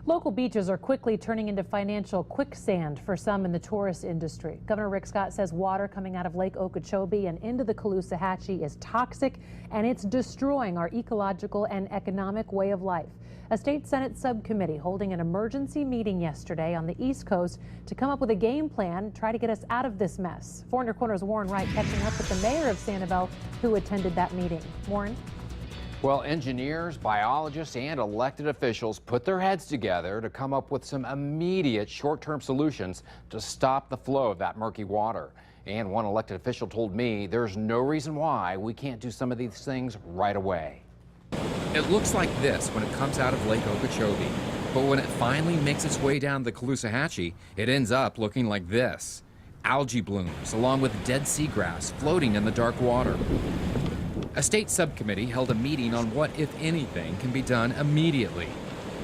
Local beaches are quickly turning into financial quicksand for some in the tourist industry. Governor Rick Scott says water coming out of Lake Okeechobee and into the Caloosahatchee is toxic, and it's destroying our ecological and economic way of life. A state Senate subcommittee holding an emergency meeting yesterday on the East Coast to come up with a game plan to try to get us out of this mess. 4 in Your Corner's Warren Wright catching up with the mayor of Sanibel, who attended that meeting. Warren? Well, engineers, biologists, and elected officials put their heads together to come up with some immediate short-term solutions to stop the flow of that murky water. And one elected official told me there's no reason why we can't do some of these things right away. It looks like this when it comes out of Lake Okeechobee, but when it finally makes its way down the Caloosahatchee, it ends up looking like this. Algae blooms along with dead seagrass floating in the dark water. A state subcommittee held a meeting on what, if anything, can be done immediately.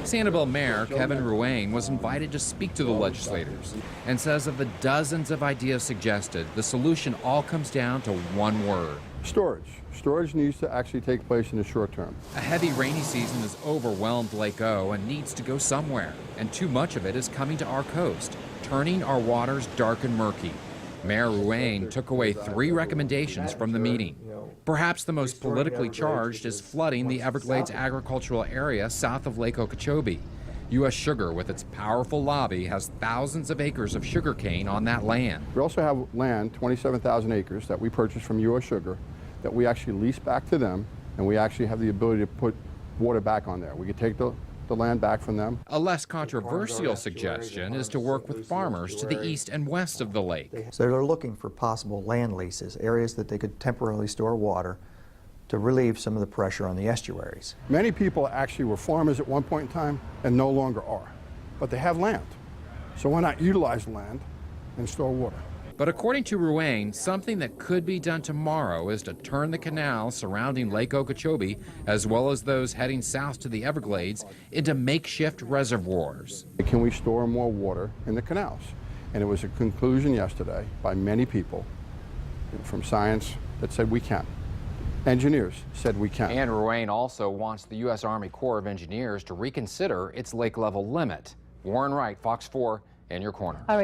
Sanibel Mayor Kevin Ruane was invited to speak to the legislators and says of the dozens of ideas suggested, the solution all comes down to one word. Storage. Storage needs to actually take place in the short term. A heavy rainy season has overwhelmed Lake O and needs to go somewhere, and too much of it is coming to our coast, turning our waters dark and murky. Mayor Ruane took away 3 recommendations from the meeting. Perhaps the most politically charged is flooding the Everglades agricultural area south of Lake Okeechobee. U.S. Sugar, with its powerful lobby, has thousands of acres of sugarcane on that land. We also have land, 27,000 acres, that we purchased from U.S. Sugar, that we actually lease back to them, and we actually have the ability to put water back on there. We could take the land back from them. A less controversial suggestion is to work with farmers to the east and west of the lake. So they're looking for possible land leases, areas that they could temporarily store water to relieve some of the pressure on the estuaries. Many people actually were farmers at one point in time and no longer are, but they have land. So why not utilize land and store water? But according to Ruane, something that could be done tomorrow is to turn the canals surrounding Lake Okeechobee, as well as those heading south to the Everglades, into makeshift reservoirs. Can we store more water in the canals? And it was a conclusion yesterday by many people from science that said we can. Engineers said we can. And Ruane also wants the U.S. Army Corps of Engineers to reconsider its lake level limit. Warren Wright, Fox 4, in your corner. All right.